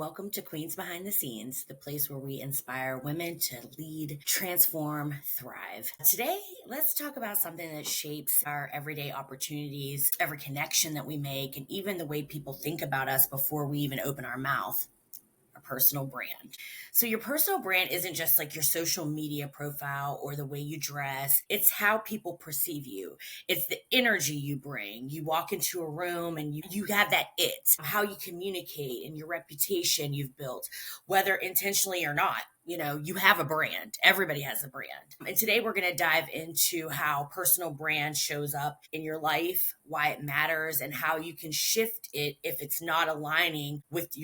Welcome to Queens Behind the Scenes, the place where we inspire women to lead, transform, thrive. Today, let's talk about something that shapes our everyday opportunities, every connection that we make, and even the way people think about us before we even open our mouth. A personal brand. So your personal brand isn't just like your social media profile or the way you dress. It's how people perceive you. It's the energy you bring. You walk into a room and you have that how you communicate and your reputation you've built, whether intentionally or not. You have a brand. Everybody has a brand. And today we're going to dive into how personal brand shows up in your life, why it matters, and how you can shift it if it's not aligning with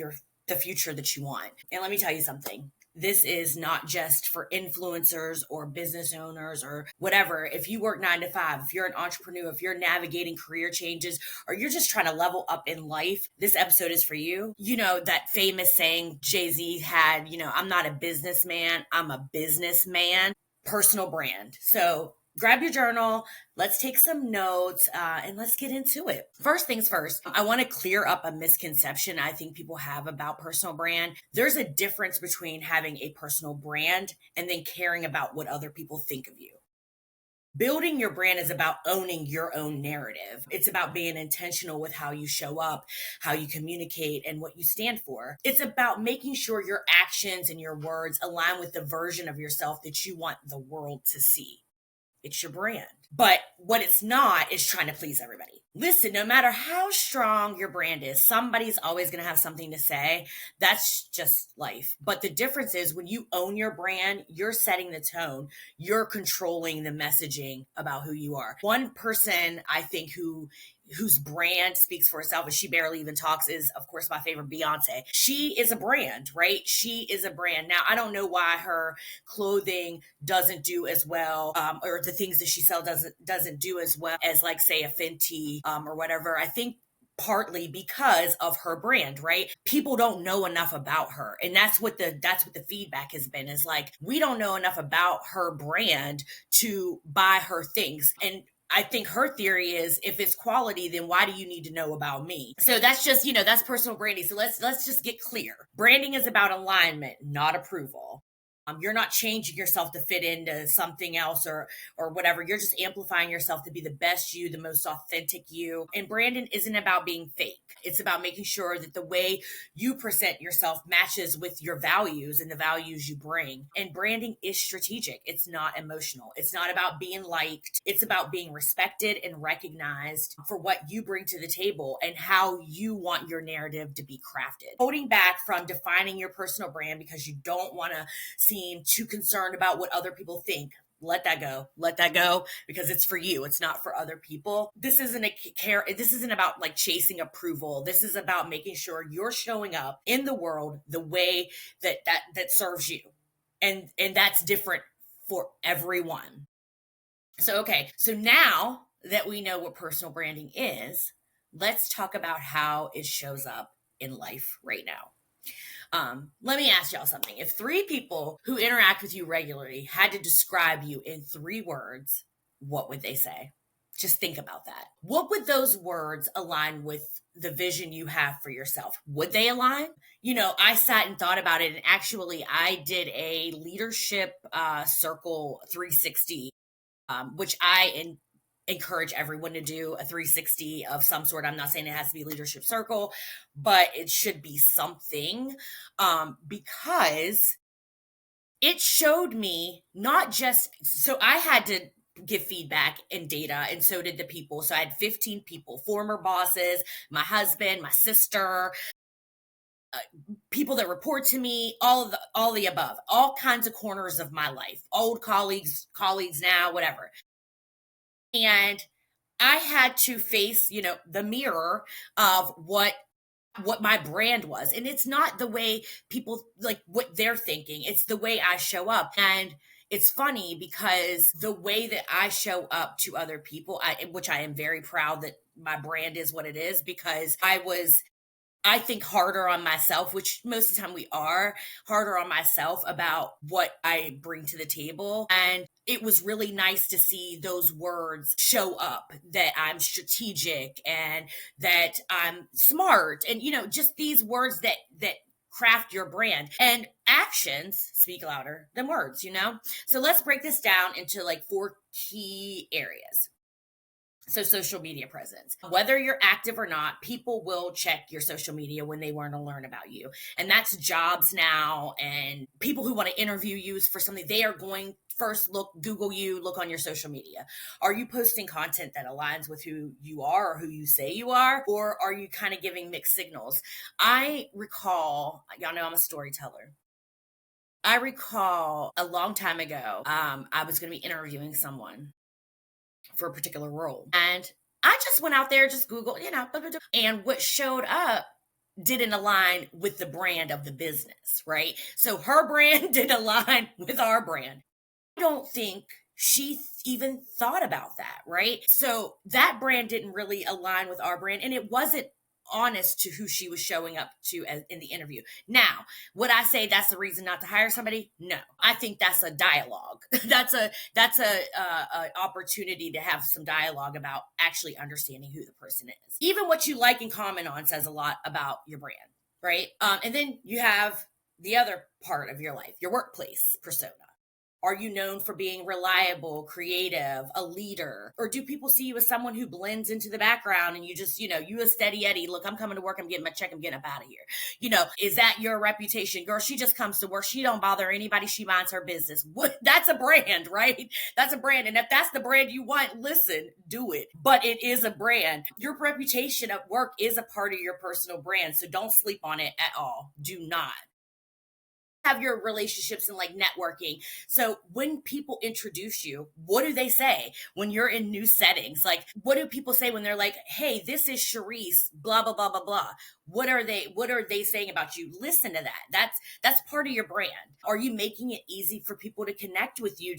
the future that you want. And let me tell you something. This is not just for influencers or business owners or whatever. If you work 9 to 5, if you're an entrepreneur, if you're navigating career changes, or you're just trying to level up in life, this episode is for you. You know, that famous saying Jay-Z had, I'm not a businessman, I'm a businessman. Personal brand. So grab your journal, let's take some notes, and let's get into it. First things first, I want to clear up a misconception I think people have about personal brand. There's a difference between having a personal brand and then caring about what other people think of you. Building your brand is about owning your own narrative. It's about being intentional with how you show up, how you communicate, and what you stand for. It's about making sure your actions and your words align with the version of yourself that you want the world to see. It's your brand. But what it's not is trying to please everybody. Listen, no matter how strong your brand is, somebody's always going to have something to say. That's just life. But the difference is when you own your brand, you're setting the tone. You're controlling the messaging about who you are. One person I think whose brand speaks for itself and she barely even talks is, of course, my favorite, Beyonce. She is a brand, right? She is a brand. Now, I don't know why her clothing doesn't do as well, or the things that she sells doesn't do as well as, like, say, a Fenty or whatever. I think partly because of her brand, right? People don't know enough about her. And that's what the feedback has been, is like, we don't know enough about her brand to buy her things. And I think her theory is, if it's quality, then why do you need to know about me? So that's just, that's personal branding. So let's just get clear. Branding is about alignment, not approval. You're not changing yourself to fit into something else or whatever. You're just amplifying yourself to be the best you, the most authentic you. And branding isn't about being fake. It's about making sure that the way you present yourself matches with your values and the values you bring. And branding is strategic. It's not emotional. It's not about being liked. It's about being respected and recognized for what you bring to the table and how you want your narrative to be crafted. Holding back from defining your personal brand because you don't want to seem too concerned about what other people think. Let that go because it's for you. It's not for other people. This isn't about like chasing approval. This is about making sure you're showing up in the world the way that serves you. And that's different for everyone. So now that we know what personal branding is, let's talk about how it shows up in life right now. Let me ask y'all something. If 3 people who interact with you regularly had to describe you in 3 words, what would they say? Just think about that. What would those words align with the vision you have for yourself? Would they align? I sat and thought about it, and actually I did a leadership circle 360, which I encourage everyone to do a 360 of some sort. I'm not saying it has to be leadership circle, but it should be something, because it showed me not just, so I had to give feedback and data, and so did the people. So I had 15 people, former bosses, my husband, my sister, people that report to me, all the above, all kinds of corners of my life, old colleagues now, whatever. And I had to face, the mirror of what my brand was. And it's not the way people, like, what they're thinking. It's the way I show up. And it's funny because the way that I show up to other people, which I am very proud that my brand is what it is, because I think harder on myself, which most of the time we are harder on myself about what I bring to the table. And it was really nice to see those words show up, that I'm strategic and that I'm smart, and just these words that craft your brand. And actions speak louder than words, you know? So let's break this down into like four key areas. So, social media presence. Whether you're active or not, people will check your social media when they want to learn about you. And that's jobs now, and people who want to interview you for something, they are going first look, Google you, look on your social media. Are you posting content that aligns with who you are or who you say you are? Or are you kind of giving mixed signals? I recall, y'all know I'm a storyteller. I recall a long time ago, I was going to be interviewing someone for a particular role. And I just went out there, just Google, and what showed up didn't align with the brand of the business, right? So her brand didn't align with our brand. I don't think she even thought about that, right? So that brand didn't really align with our brand, and it wasn't honest to who she was showing up to in the interview. Now, would I say that's the reason not to hire somebody? No, I think that's a dialogue. that's a opportunity to have some dialogue about actually understanding who the person is. Even what you like and comment on says a lot about your brand, right? And then you have the other part of your life, your workplace persona. Are you known for being reliable, creative, a leader? Or do people see you as someone who blends into the background and you just, you a steady Eddie? Look, I'm coming to work. I'm getting my check. I'm getting up out of here. Is that your reputation? Girl, she just comes to work. She don't bother anybody. She minds her business. That's a brand, right? That's a brand. And if that's the brand you want, listen, do it. But it is a brand. Your reputation at work is a part of your personal brand. So don't sleep on it at all. Do not. Have your relationships and like networking. So when people introduce you, what do they say when you're in new settings? Like, what do people say when they're like, hey, this is Charisse, blah, blah, blah, blah, blah. What are they saying about you? Listen to that. That's part of your brand. Are you making it easy for people to connect with you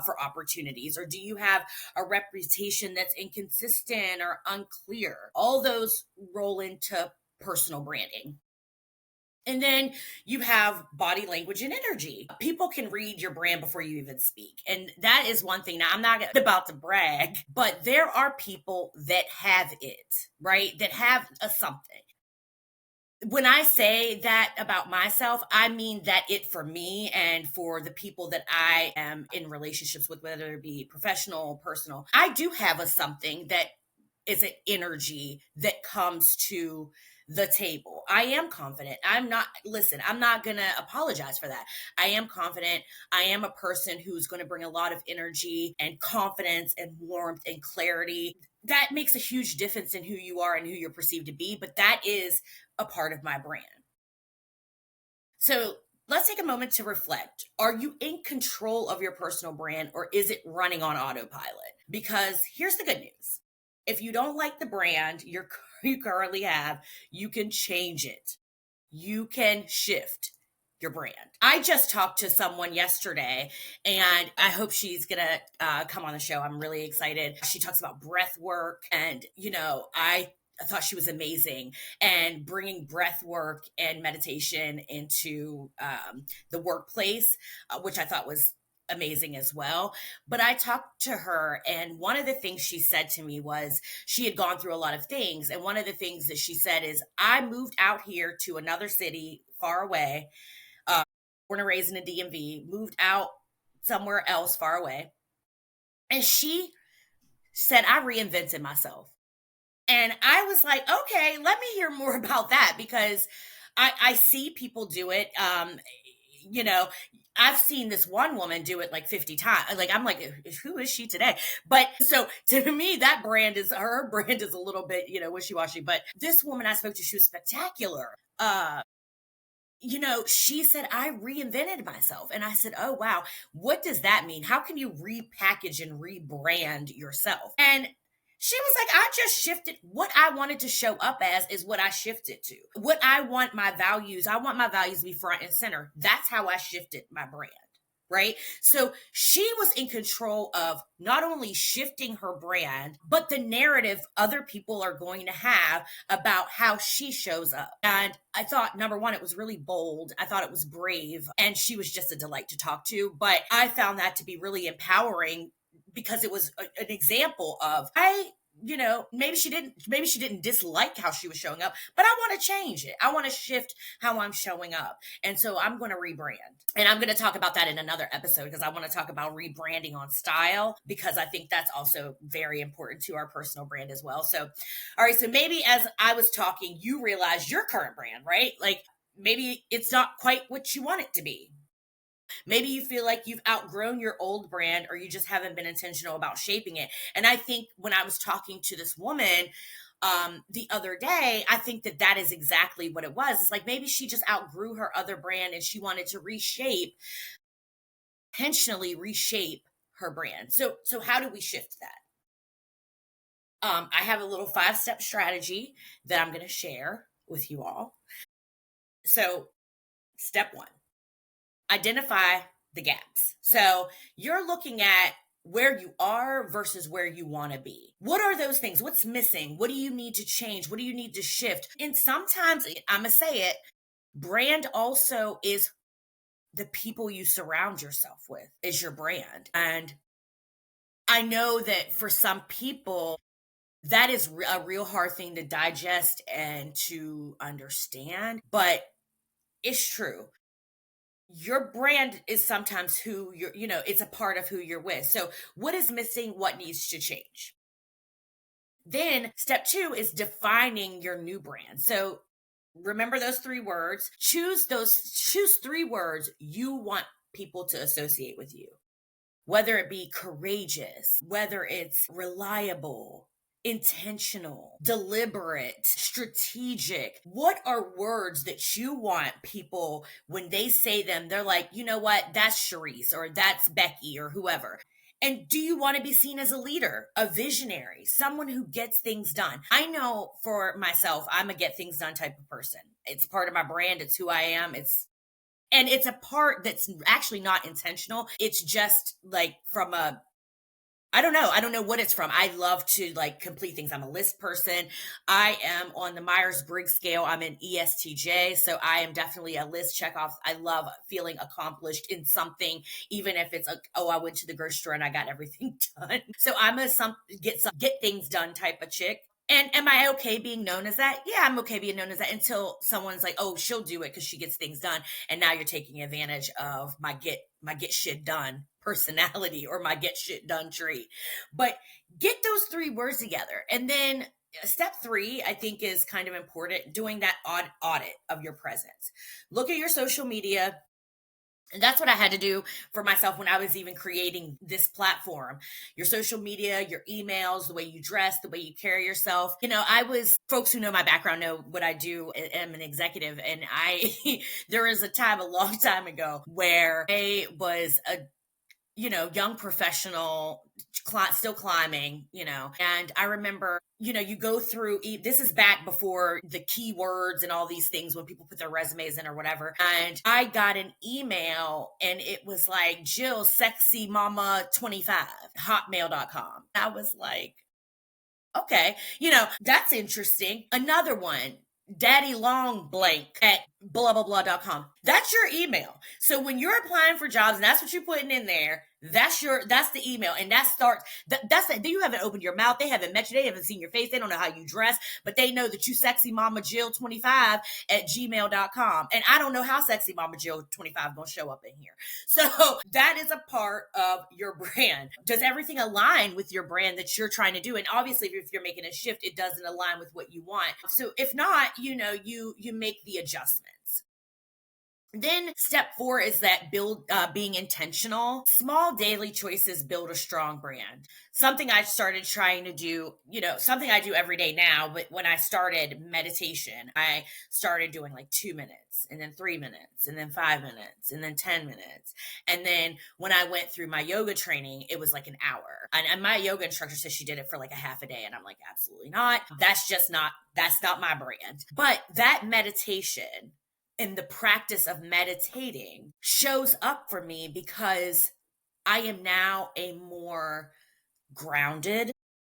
for opportunities? Or do you have a reputation that's inconsistent or unclear? All those roll into personal branding. And then you have body language and energy. People can read your brand before you even speak. And that is one thing. Now, I'm not about to brag, but there are people that have it, right? That have a something. When I say that about myself, I mean that it for me and for the people that I am in relationships with, whether it be professional or personal. I do have a something that is an energy that comes to the table. I am confident. I'm not going to apologize for that. I am confident. I am a person who's going to bring a lot of energy and confidence and warmth and clarity. That makes a huge difference in who you are and who you're perceived to be, but that is a part of my brand. So let's take a moment to reflect. Are you in control of your personal brand, or is it running on autopilot? Because here's the good news. If you don't like the brand you currently have, you can change it. You can shift your brand. I just talked to someone yesterday, and I hope she's going to come on the show. I'm really excited. She talks about breath work, and, I thought she was amazing, and bringing breath work and meditation into the workplace, which I thought was amazing as well. But I talked to her, and one of the things she said to me was she had gone through a lot of things. And one of the things that she said is, I moved out here to another city far away, born and raised in a DMV, moved out somewhere else far away. And she said, I reinvented myself. And I was like, okay, let me hear more about that, because I see people do it. I've seen this one woman do it like 50 times. Like, I'm like, who is she today? But so to me, her brand is a little bit, wishy-washy. But this woman I spoke to, she was spectacular. She said, I reinvented myself. And I said, oh, wow. What does that mean? How can you repackage and rebrand yourself? And she was like, I just shifted. What I wanted to show up as is what I shifted to. What I want my values to be front and center. That's how I shifted my brand. Right? So she was in control of not only shifting her brand, but the narrative other people are going to have about how she shows up. And I thought, number one, it was really bold. I thought it was brave. And she was just a delight to talk to. But I found that to be really empowering, because it was an example of, I maybe she didn't dislike how she was showing up, but I want to change it. I want to shift how I'm showing up. And so I'm going to rebrand. And I'm going to talk about that in another episode because I want to talk about rebranding on style because I think that's also very important to our personal brand as well. So, all right. So maybe as I was talking, you realize your current brand, right? Like maybe it's not quite what you want it to be. Maybe you feel like you've outgrown your old brand or you just haven't been intentional about shaping it. And I think when I was talking to this woman the other day, I think that that is exactly what it was. It's like maybe she just outgrew her other brand and she wanted to intentionally reshape her brand. So how do we shift that? I have a little 5-step strategy that I'm going to share with you all. So, step one, identify the gaps. So you're looking at where you are versus where you want to be. What are those things? What's missing? What do you need to change? What do you need to shift? And sometimes, I'm going to say it, brand also is the people you surround yourself with, is your brand. And I know that for some people, that is a real hard thing to digest and to understand, but it's true. Your brand is sometimes who it's a part of who you're with. So what is missing? What needs to change? Then step 2 is defining your new brand. So remember those 3 words. Choose 3 words you want people to associate with you. Whether it be courageous, whether it's reliable, intentional, deliberate, strategic. What are words that you want people, when they say them, they're like, you know what, that's Sharice or that's Becky or whoever. And do you want to be seen as a leader, a visionary, someone who gets things done? I know for myself, I'm a get things done type of person. It's part of my brand. It's who I am. It's a part that's actually not intentional. It's just like from a I don't know. I don't know what it's from. I love to like complete things. I'm a list person. I am on the Myers-Briggs scale. I'm an ESTJ. So I am definitely a list check off. I love feeling accomplished in something, even if it's I went to the grocery store and I got everything done. So I'm a get things done type of chick. And am I okay being known as that? Yeah, I'm okay being known as that until someone's like, "Oh, she'll do it because she gets things done," and now you're taking advantage of my get shit done personality or my get shit done trait. But get those 3 words together, and then step 3, I think, is kind of important. Doing that audit of your presence. Look at your social media. And that's what I had to do for myself when I was even creating this platform. Your social media, your emails, the way you dress, the way you carry yourself. Folks who know my background know what I do. I'm an executive, and there was a time a long time ago where I was a young professional, still climbing, and I remember, you go through, this is back before the keywords and all these things when people put their resumes in or whatever. And I got an email and it was like, Jill, sexy mama 25, hotmail.com. I was like, okay, that's interesting. Another one, daddy long blank at blah blah blah.com. That's your email. So when you're applying for jobs and that's what you're putting in there, that's the email. And that starts you haven't opened your mouth, they haven't met you, they haven't seen your face, they don't know how you dress, but they know that you sexy mama Jill 25 at gmail.com. And I don't know how sexy mama Jill 25 gonna show up in here. So that is a part of your brand. Does everything align with your brand that you're trying to do? And obviously if you're making a shift, it doesn't align with what you want. So if not, you make the adjustments. Then step 4 is that being intentional. Small daily choices build a strong brand. Something I started trying to do, something I do every day now, but when I started meditation, I started doing like 2 minutes and then 3 minutes and then 5 minutes and then 10 minutes. And then when I went through my yoga training, it was like an hour. And my yoga instructor said she did it for like a half a day. And I'm like, absolutely not. That's not my brand. But that meditation and the practice of meditating shows up for me because I am now a more grounded,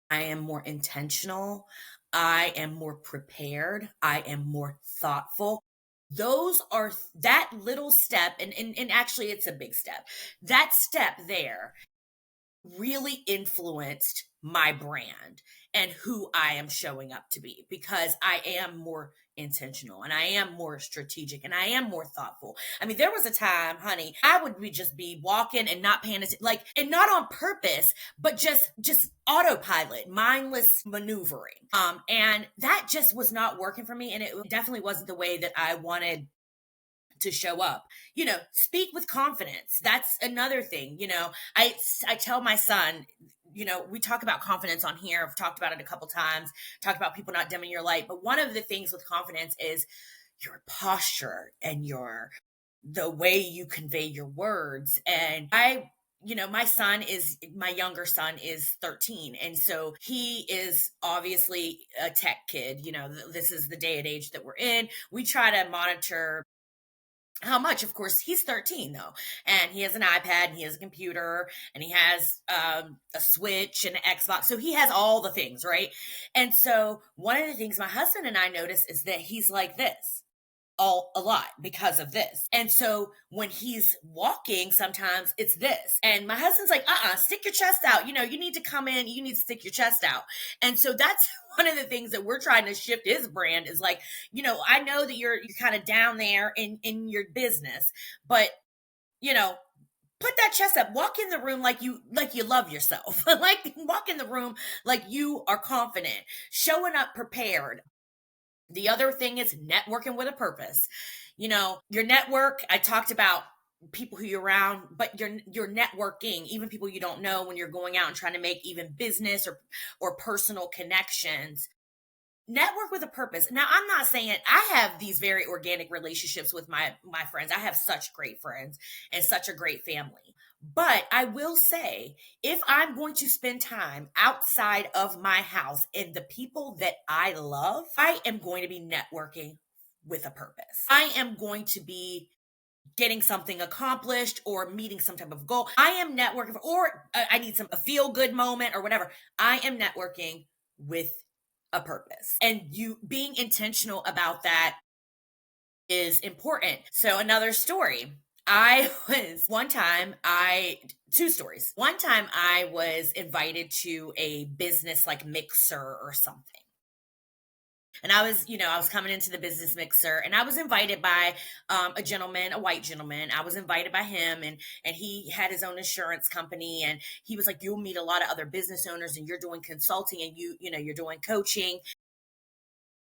I am more intentional, I am more prepared, I am more thoughtful. Those are that little step, and actually it's a big step. That step there really influenced my brand and who I am showing up to be, because I am more intentional and I am more strategic and I am more thoughtful. I mean, there was a time, honey, I would just be walking and not paying attention, like, and not on purpose, but just autopilot, mindless maneuvering. And that just was not working for me. And it definitely wasn't the way that I wanted to show up. Speak with confidence. That's another thing. I tell my son, we talk about confidence on here. I've talked about it a couple times, talked about people not dimming your light. But one of the things with confidence is your posture and the way you convey your words. And my younger son is 13. And so he is obviously a tech kid. This is the day and age that we're in. We try to monitor how much. Of course, he's 13 though, and he has an iPad and he has a computer and he has a Switch and an Xbox, so he has all the things, right? And so one of the things my husband and I notice is that he's like this a lot because of this. And so when he's walking, sometimes it's this. And my husband's like, stick your chest out. You need to come in, you need to stick your chest out. And so that's one of the things that we're trying to shift his brand is like, I know that you're kind of down there in your business, but put that chest up, walk in the room like you love yourself. Like, walk in the room like you are confident, showing up prepared. The other thing is networking with a purpose. Your network, I talked about people who you're around, but your networking, even people you don't know, when you're going out and trying to make even business or personal connections. Network with a purpose. Now, I'm not saying I have these very organic relationships with my friends. I have such great friends and such a great family. But I will say, if I'm going to spend time outside of my house and the people that I love, I am going to be networking with a purpose. I am going to be getting something accomplished or meeting some type of goal. I am networking, or I need a feel good moment or whatever. I am networking with a purpose, and you being intentional about that is important. So another story. Two stories. One time I was invited to a business like mixer or something. And I was coming into the business mixer, and I was invited by a gentleman, a white gentleman. I was invited by him, and he had his own insurance company, and he was like, you'll meet a lot of other business owners, and you're doing consulting, and you're doing coaching.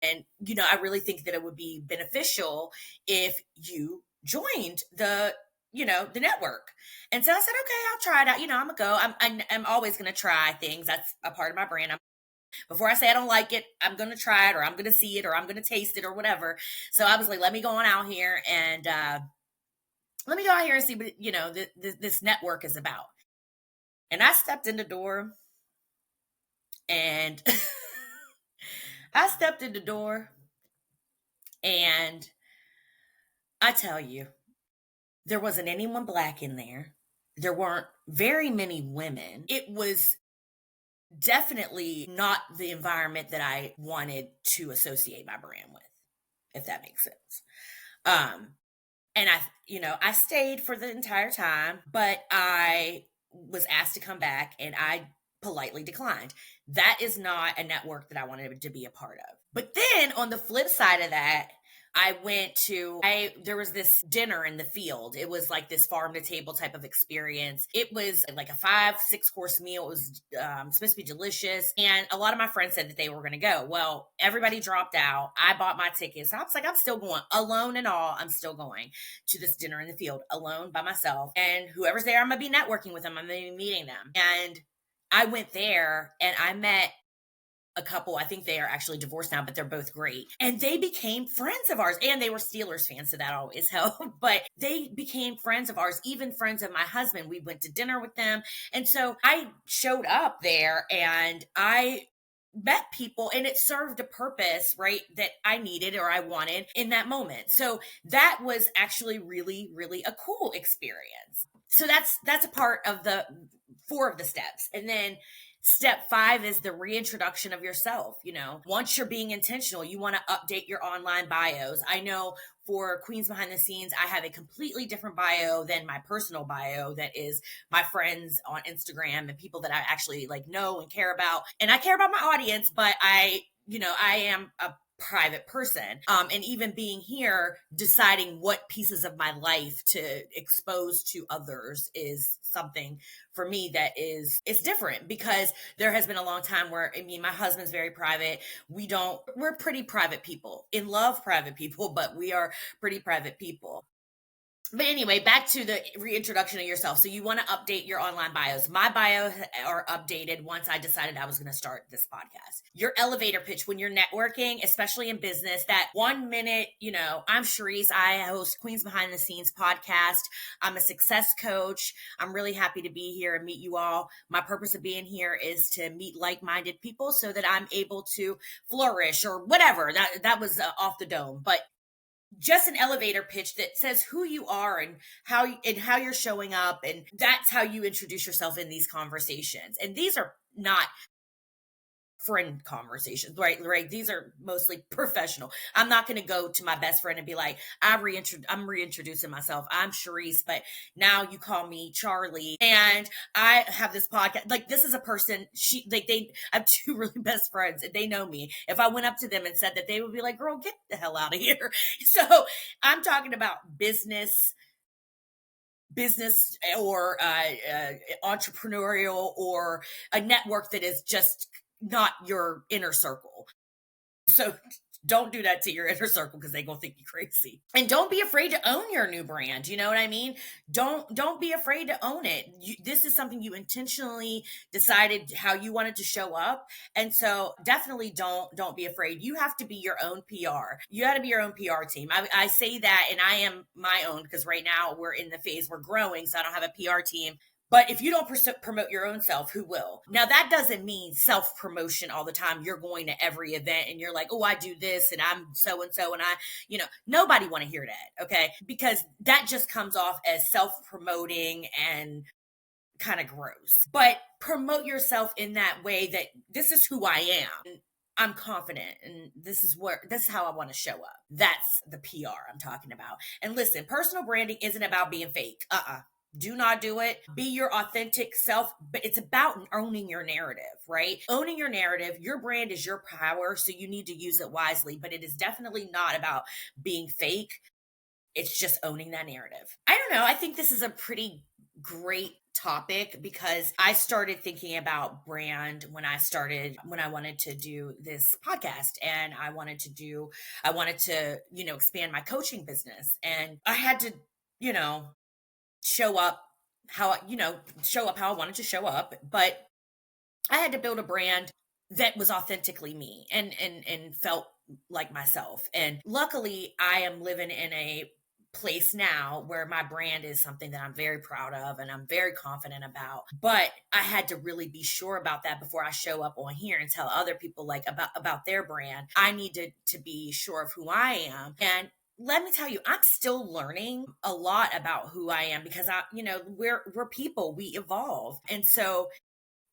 And, I really think that it would be beneficial if you joined the network. And so I said, okay, I'll try it out. I'm gonna go. I'm always gonna try things. That's a part of my brand. Before I say I don't like it, I'm gonna try it, or I'm gonna see it, or I'm gonna taste it, or whatever. So I was like, let me go on out here and see what this network is about. And I stepped in the door, and I tell you, there wasn't anyone Black in there. There weren't very many women. It was definitely not the environment that I wanted to associate my brand with, if that makes sense. And I stayed for the entire time, but I was asked to come back and I politely declined. That is not a network that I wanted to be a part of. But then on the flip side of that, there was this dinner in the field. It was like this farm to table type of experience. It was like a 5-6 course meal. It was supposed to be delicious. And a lot of my friends said that they were going to go. Well, everybody dropped out. I bought my tickets. So I was like, I'm still going, alone and all. I'm still going to this dinner in the field alone by myself. And whoever's there, I'm going to be networking with them. I'm going to be meeting them. And I went there and I met a couple. I think they are actually divorced now, but they're both great. And they became friends of ours. And they were Steelers fans, so that always helped. But they became friends of ours, even friends of my husband. We went to dinner with them. And so I showed up there and I met people, and it served a purpose, right, that I needed or I wanted in that moment. So that was actually really, really a cool experience. So that's a part of the 4 of the steps. And then Step 5 is the reintroduction of yourself. Once you're being intentional, you want to update your online bios. I know for Queens Behind the Scenes, I have a completely different bio than my personal bio that is my friends on Instagram and people that I actually like know and care about. And I care about my audience, but I am a private person. And even being here, deciding what pieces of my life to expose to others is something for me that it's different, because there has been a long time where, I mean, my husband's very private. We're pretty private people, in love private people, but we are pretty private people. But anyway, back to the reintroduction of yourself. So you want to update your online bios. My bio are updated once I decided I was going to start this podcast. Your elevator pitch when you're networking, especially in business, that 1 minute, I'm Charisse. I host Queens Behind the Scenes podcast. I'm a success coach. I'm really happy to be here and meet you all. My purpose of being here is to meet like-minded people so that I'm able to flourish or whatever. That was off the dome, but just an elevator pitch that says who you are and how you're showing up, and that's how you introduce yourself in these conversations. And these are not friend conversations, right? These are mostly professional. I'm not going to go to my best friend and be like, I'm reintroducing myself. I'm Charisse, but now you call me Charlie, and I have this podcast. Like, this is a person. I have two really best friends, and they know me. If I went up to them and said that, they would be like, "Girl, get the hell out of here." So I'm talking about business or entrepreneurial, or a network that is just not your inner circle. So don't do that to your inner circle, because they're gonna think you're crazy. And don't be afraid to own your new brand. You know what I mean? Don't be afraid to own it. This is something you intentionally decided how you wanted to show up. And so definitely don't be afraid. You have to be your own PR. You got to be your own PR team. I say that, and I am my own, because right now we're in the phase we're growing, so I don't have a PR team. But if you don't promote your own self, who will? Now, that doesn't mean self-promotion all the time. You're going to every event and you're like, "Oh, I do this and I'm so-and-so." And nobody want to hear that. Okay. Because that just comes off as self-promoting and kind of gross. But promote yourself in that way, that this is who I am. I'm confident, and this is how I want to show up. That's the PR I'm talking about. And listen, personal branding isn't about being fake. Do not do it. Be your authentic self, but it's about owning your narrative, right? Owning your narrative. Your brand is your power, so you need to use it wisely, but it is definitely not about being fake. It's just owning that narrative. I don't know. I think this is a pretty great topic, because I started thinking about brand when I wanted to do this podcast, and I wanted to, expand my coaching business, and I had to, show up how I wanted to show up, but I had to build a brand that was authentically me and felt like myself. And luckily, I am living in a place now where my brand is something that I'm very proud of and I'm very confident about. But I had to really be sure about that before I show up on here and tell other people like about their brand. I needed to be sure of who I am. And let me tell you, I'm still learning a lot about who I am, because we're people, we evolve. And so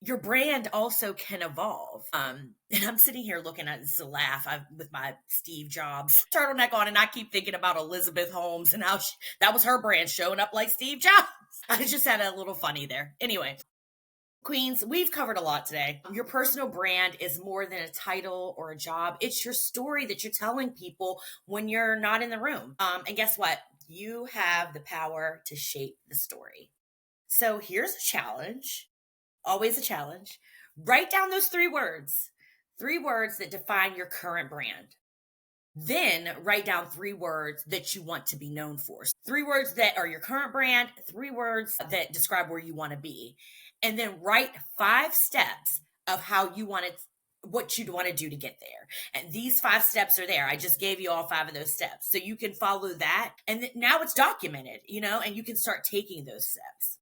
your brand also can evolve. And I'm sitting here looking at this, a laugh with my Steve Jobs turtleneck on, and I keep thinking about Elizabeth Holmes and how that was her brand, showing up like Steve Jobs. I just had a little funny there. Anyway, Queens, we've covered a lot today. Your personal brand is more than a title or a job. It's your story that you're telling people when you're not in the room. And guess what? You have the power to shape the story. So here's a challenge. Always a challenge. Write down those 3 words that define your current brand. Then write down 3 words that you want to be known for. 3 words that are your current brand, 3 words that describe where you want to be. And then write 5 steps of how you want it, what you'd want to do to get there. And these 5 steps are there. I just gave you all 5 of those steps. So you can follow that. And now it's documented, and you can start taking those steps.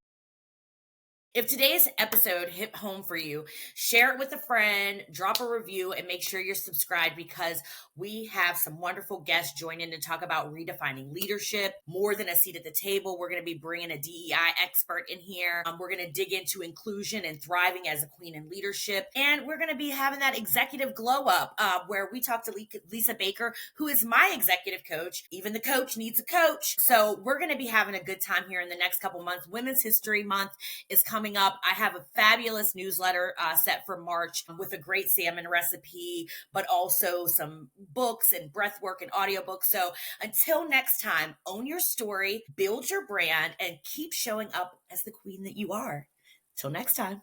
If today's episode hit home for you, share it with a friend, drop a review, and make sure you're subscribed because we have some wonderful guests joining to talk about redefining leadership, more than a seat at the table. We're going to be bringing a DEI expert in here. We're going to dig into inclusion and thriving as a queen in leadership. And we're going to be having that executive glow up where we talk to Lisa Baker, who is my executive coach. Even the coach needs a coach. So we're going to be having a good time here in the next couple months. Women's History Month is coming up. I have a fabulous newsletter set for March with a great salmon recipe, but also some books and breath work and audiobooks. So until next time, own your story, build your brand, and keep showing up as the queen that you are. Till next time.